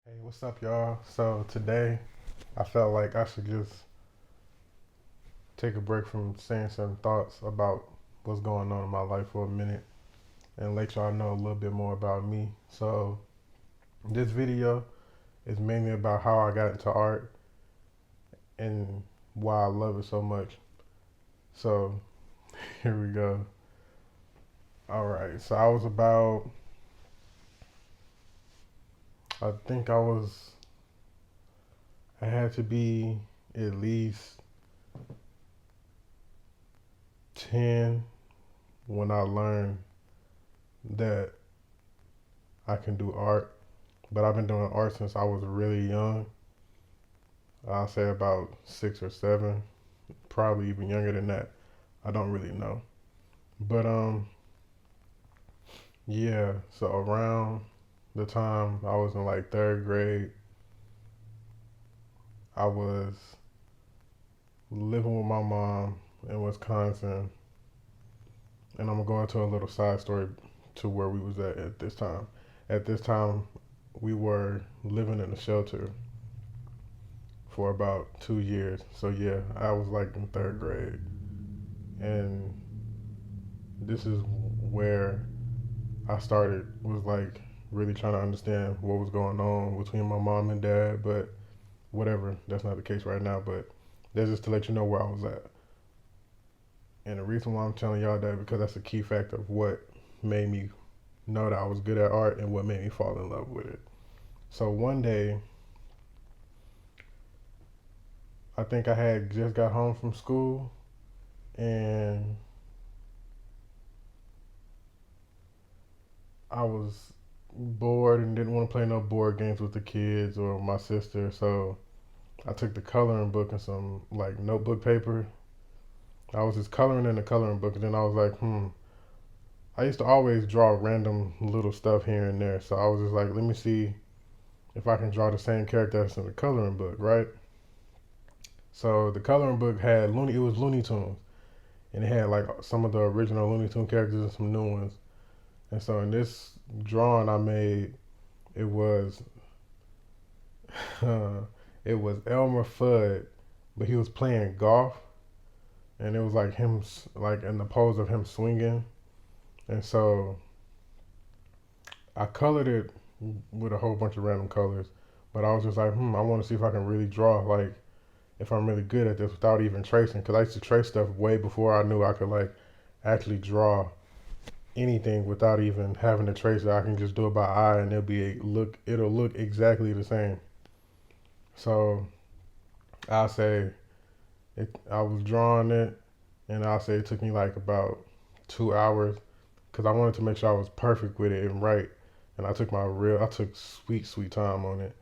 Hey, what's up, y'all? So today, I felt like I should just take a break from saying certain thoughts about what's going on in my life for a minute and let y'all know a little bit more about me. So this video is mainly about how I got into art and why I love it so much. So here we go. All right. So I think I had to be at least 10 when I learned that I can do art, but I've been doing art since I was really young. I'll say about 6 or 7, probably even younger than that. I don't really know. But yeah, so around the time I was in like third grade, I was living with my mom in Wisconsin, and I'm gonna go into a little side story to where we was at this time. At this time, we were living in a shelter for about 2 years. So yeah, I was like in third grade, and this is where I started was like really trying to understand what was going on between my mom and dad, but whatever, that's not the case right now, but that's just to let you know where I was at. And the reason why I'm telling y'all that because that's a key factor of what made me know that I was good at art and what made me fall in love with it. So one day, I think I had just got home from school and I was bored and didn't want to play no board games with the kids or my sister, so I took the coloring book and some like notebook paper. I was just coloring in the coloring book, and then I was like, I used to always draw random little stuff here and there. So I was just like, let me see if I can draw the same character that's in the coloring book, right? So the coloring book it was Looney Tunes, and it had like some of the original Looney Tune characters and some new ones. And so in this drawing I made, it was it was Elmer Fudd, but he was playing golf, and it was like him like in the pose of him swinging. And so I colored it with a whole bunch of random colors, but I was just like, I want to see if I can really draw, like if I'm really good at this without even tracing. Because I used to trace stuff way before I knew I could like actually draw anything without even having to trace it. I can just do it by eye, and it'll look exactly the same. So I'll say I was drawing it, and I'll say it took me like about 2 hours because I wanted to make sure I was perfect with it and right. And I took sweet, sweet time on it.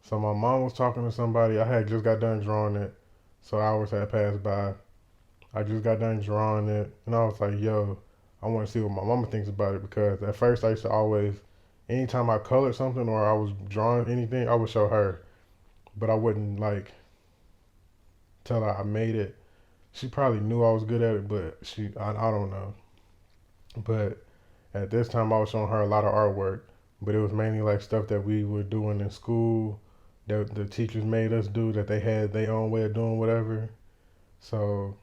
So my mom was talking to somebody. I had just got done drawing it. So hours had passed by. I just got done drawing it. And I was like, yo, I want to see what my mama thinks about it because at first I used to always, anytime I colored something or I was drawing anything, I would show her. But I wouldn't like tell her I made it. She probably knew I was good at it, but I don't know. But at this time, I was showing her a lot of artwork, but it was mainly like stuff that we were doing in school that the teachers made us do that they had their own way of doing whatever. So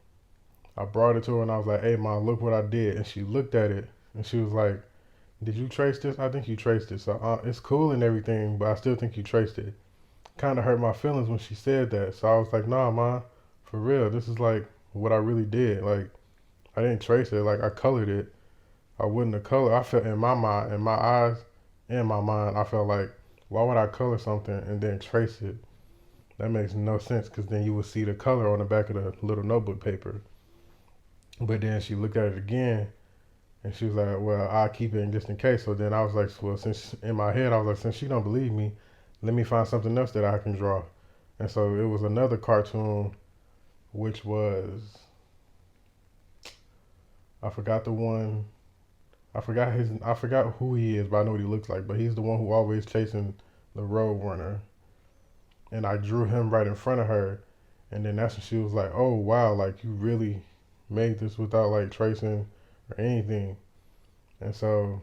I brought it to her and I was like, hey, mom, look what I did. And she looked at it and she was like, did you trace this? I think you traced it. So it's cool and everything, but I still think you traced it. Kind of hurt my feelings when she said that. So I was like, nah, mom, for real. This is like what I really did. Like, I didn't trace it. Like, I colored it. I wouldn't have colored. I felt in my mind, in my eyes, in my mind, I felt like, why would I color something and then trace it? That makes no sense because then you would see the color on the back of the little notebook paper. But then she looked at it again and she was like, well, I'll keep it in just in case. So then I was like, well, since in my head, I was like, since she don't believe me, let me find something else that I can draw. And so it was another cartoon, which was, I forgot the one I forgot who he is, but I know what he looks like. But he's the one who always chasing the road runner, and I drew him right in front of her, and then that's when she was like, "Oh wow, like you really made this without like tracing or anything." And so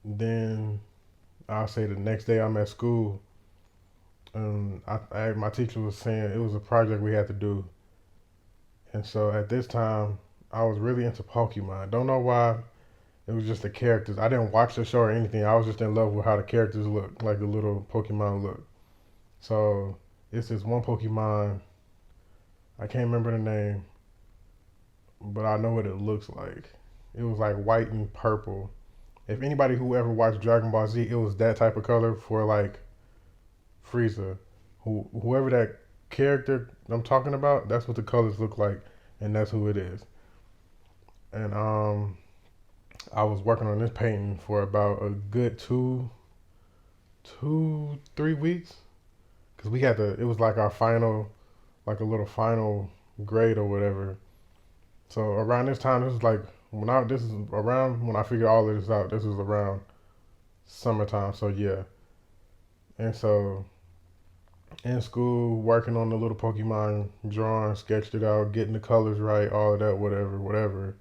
then I'll say the next day I'm at school, and my teacher was saying it was a project we had to do, and so at this time I was really into Pokemon. Don't know why. It was just the characters. I didn't watch the show or anything. I was just in love with how the characters look, like the little Pokemon look. So it's this one Pokemon. I can't remember the name, but I know what it looks like. It was like white and purple. If anybody who ever watched Dragon Ball Z, it was that type of color for like Frieza. Whoever that character I'm talking about, that's what the colors look like, and that's who it is. And I was working on this painting for about a good 3 weeks, because we had to. It was like our final, like a little final grade or whatever. So around this time, this is like when I this is around when I figured all of this out. This was around summertime. So yeah, and so in school, working on the little Pokemon drawing, sketched it out, getting the colors right, all of that, whatever, whatever.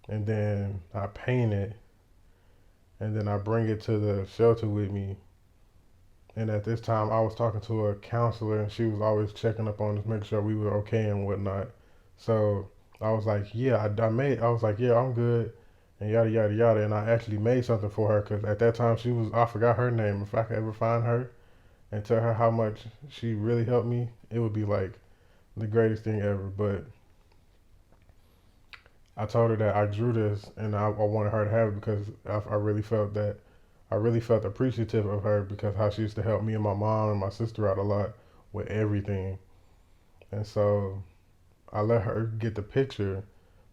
And then I paint it, and then I bring it to the shelter with me. And at this time, I was talking to a counselor, and she was always checking up on us, making sure we were okay and whatnot. So I was like, yeah, I was like, yeah, I'm good, and yada, yada, yada. And I actually made something for her because at that time, I forgot her name. If I could ever find her and tell her how much she really helped me, it would be like the greatest thing ever. But I told her that I drew this and I wanted her to have it because I really felt that I really felt appreciative of her because how she used to help me and my mom and my sister out a lot with everything. And so I let her get the picture,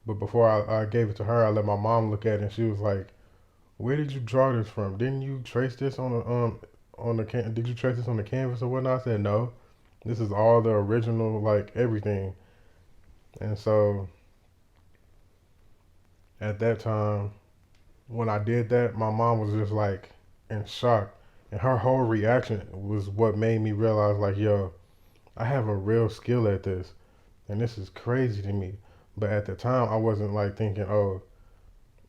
but before I gave it to her, I let my mom look at it and she was like, "Where did you draw this from? Didn't you trace this did you trace this on the canvas or whatnot?" I said, "No. This is all the original, like everything." And so at that time, when I did that, my mom was just like in shock. And her whole reaction was what made me realize, like, yo, I have a real skill at this. And this is crazy to me. But at the time, I wasn't like thinking, oh,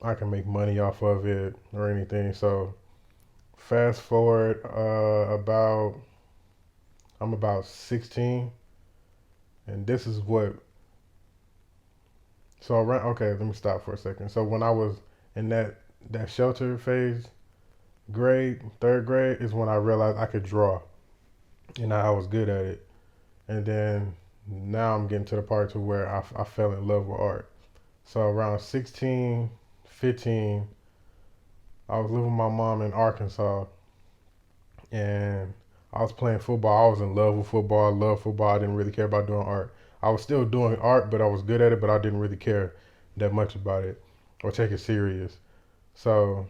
I can make money off of it or anything. So fast forward I'm about 16. And this is what, so around, okay, let me stop for a second. So when I was in that shelter phase, third grade is when I realized I could draw and I was good at it. And then now I'm getting to the part to where I fell in love with art. So around 16, 15, I was living with my mom in Arkansas and I was playing football. I was in love with football. I love football. I didn't really care about doing art. I was still doing art, but I was good at it, but I didn't really care that much about it or take it serious. So,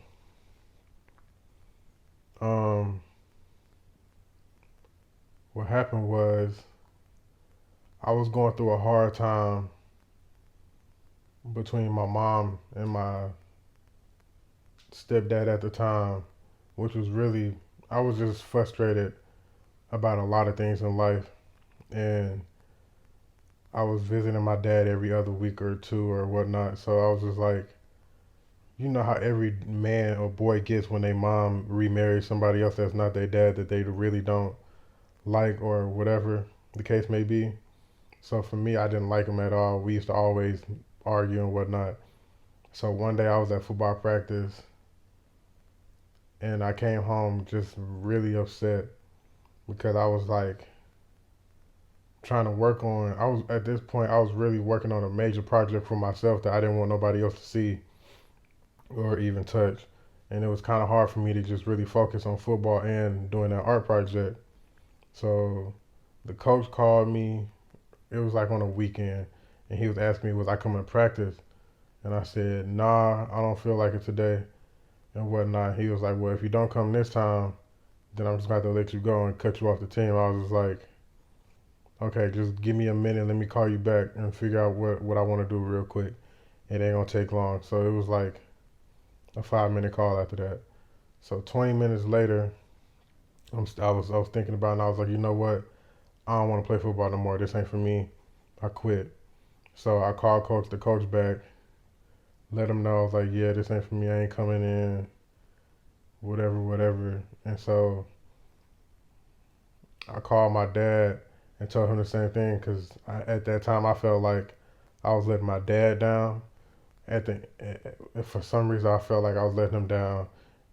um, what happened was I was going through a hard time between my mom and my stepdad at the time, which was really, I was just frustrated about a lot of things in life. And I was visiting my dad every other week or two or whatnot. So I was just like, you know how every man or boy gets when their mom remarries somebody else that's not their dad that they really don't like or whatever the case may be. So for me, I didn't like him at all. We used to always argue and whatnot. So one day I was at football practice and I came home just really upset because I was like trying to work on I was at this point I was really working on a major project for myself that I didn't want nobody else to see or even touch. And it was kind of hard for me to just really focus on football and doing that art project. So the coach called me. It was like on a weekend and he was asking me was I coming to practice? And I said, "Nah, I don't feel like it today," and whatnot. He was like, "Well, if you don't come this time, then I'm just going to have to let you go and cut you off the team." I was just like, "Okay, just give me a minute. Let me call you back and figure out what I want to do real quick. It ain't going to take long." So it was like a 5 minute call after that. So 20 minutes later, I was thinking about it and I was like, you know what? I don't want to play football no more. This ain't for me. I quit. So I called the coach back, let him know. I was like, yeah, this ain't for me. I ain't coming in, whatever, whatever. And so I called my dad and told him the same thing because at that time I felt like I was letting my dad down. For some reason I felt like I was letting him down,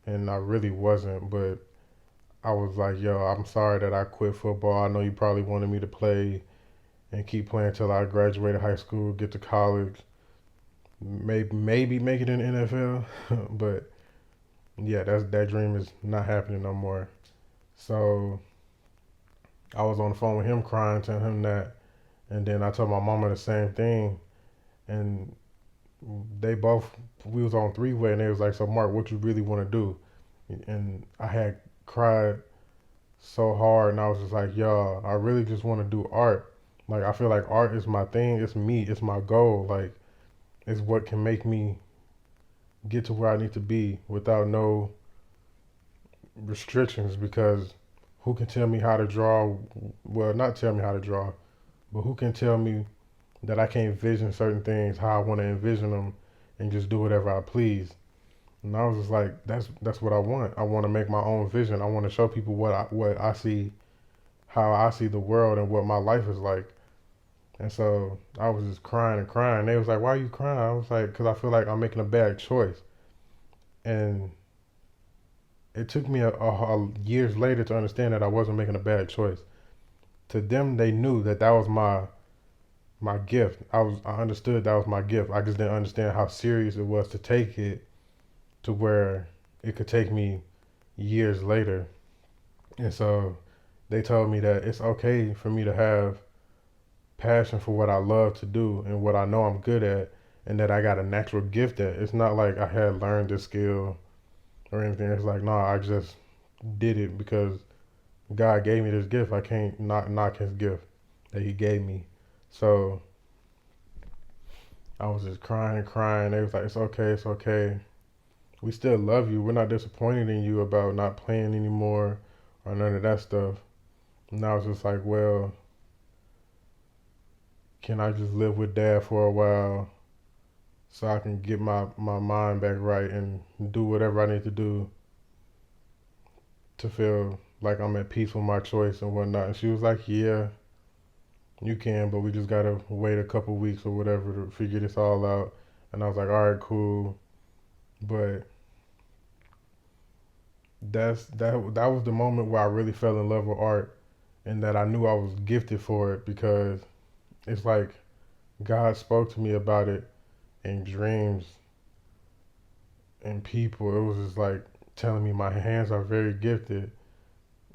and I really wasn't. But I was like, yo, I'm sorry that I quit football. I know you probably wanted me to play and keep playing till I graduated high school, get to college, maybe make it in the NFL. But yeah, that dream is not happening no more. So I was on the phone with him crying, telling him that, and then I told my mama the same thing, and they both we was on three way, and they was like, "So Mark, what you really want to do?" And I had cried so hard, and I was just like, "Y'all, I really just want to do art. Like I feel like art is my thing. It's me. It's my goal. Like it's what can make me get to where I need to be without no restrictions. Because who can tell me how to draw? Well, not tell me how to draw, but who can tell me that I can't envision certain things how I want to envision them and just do whatever I please?" And I was just like, that's what I want. I want to make my own vision. I want to show people what I see, how I see the world, and what my life is like. And so I was just crying and crying. They was like, "Why are you crying?" I was like, "Cause I feel like I'm making a bad choice." And it took me years later to understand that I wasn't making a bad choice. To them, they knew that that was my gift. I understood that was my gift. I just didn't understand how serious it was to take it to where it could take me years later. And so they told me that it's okay for me to have passion for what I love to do and what I know I'm good at, and that I got a natural gift at. It's not like I had learned this skill or anything. It's like, no, I just did it because God gave me this gift. I can't knock his gift that he gave me. So I was just crying and crying. They was like, "It's okay, it's okay. We still love you. We're not disappointed in you about not playing anymore or none of that stuff." And I was just like, well, can I just live with dad for a while so I can get my mind back right and do whatever I need to do to feel like I'm at peace with my choice and whatnot? And she was like, yeah, you can, but we just gotta wait a couple weeks or whatever to figure this all out. And I was like, all right, cool. But that was the moment where I really fell in love with art, and that I knew I was gifted for it, because it's like God spoke to me about it in dreams and people. It was just like telling me my hands are very gifted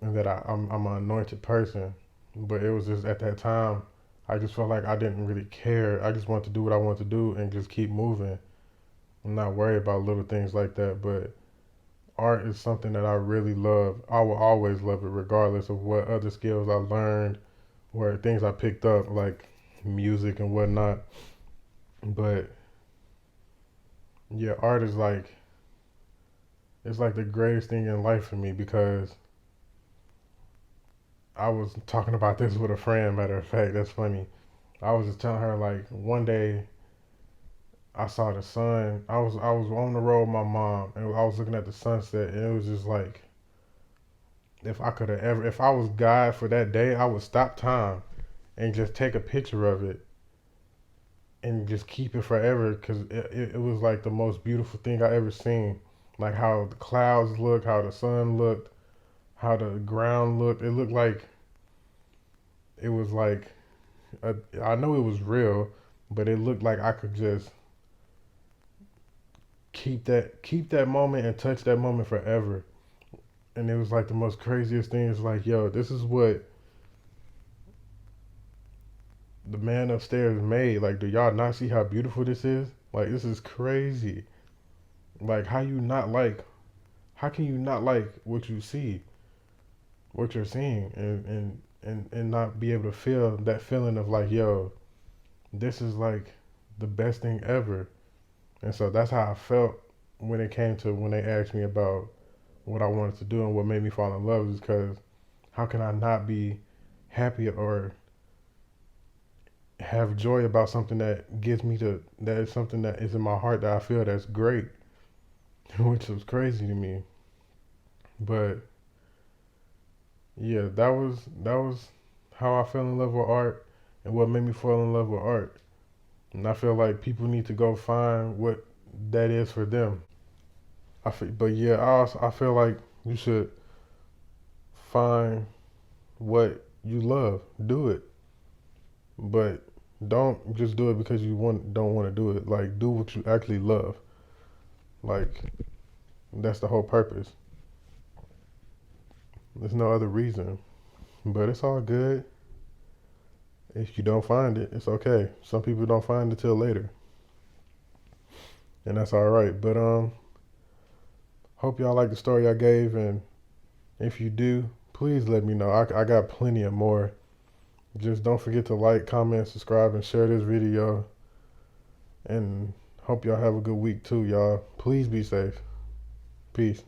and that I'm an anointed person. But it was just at that time, I just felt like I didn't really care. I just wanted to do what I wanted to do and just keep moving. I'm not worried about little things like that. But art is something that I really love. I will always love it, regardless of what other skills I learned or things I picked up, like music and whatnot. But yeah, art is like, it's like the greatest thing in life for me, because I was talking about this with a friend, matter of fact. That's funny. I was just telling her, like, one day I saw the sun. I was on the road with my mom, and I was looking at the sunset, and it was just like, if I was God for that day, I would stop time and just take a picture of it and just keep it forever, because it was like the most beautiful thing I ever seen. Like how the clouds looked, how the sun looked, how the ground looked. It looked like it was like I know it was real, but it looked like I could just keep that moment and touch that moment forever. And it was like the most craziest thing. It's like, yo, this is what the man upstairs made. Like, do y'all not see how beautiful this is? Like, this is crazy. Like, how can you not like what you see, what you're seeing, and not be able to feel that feeling of like, yo, this is like the best thing ever. And so that's how I felt when it came to when they asked me about what I wanted to do and what made me fall in love, is because how can I not be happy or have joy about something that gives me that is something that is in my heart that I feel that's great, which was crazy to me. But yeah, that was how I fell in love with art and what made me fall in love with art. And I feel like people need to go find what that is for them. But yeah, I feel like you should find what you love. Do it, but don't just do it because you don't want to do it. Like do what you actually love. Like that's the whole purpose. There's no other reason. But it's all good. If you don't find it, it's okay. Some people don't find it till later, and that's all right. But hope y'all like the story I gave, and if you do, please let me know. I got plenty of more. Just don't forget to like, comment, subscribe, and share this video. And hope y'all have a good week too, y'all. Please be safe. Peace.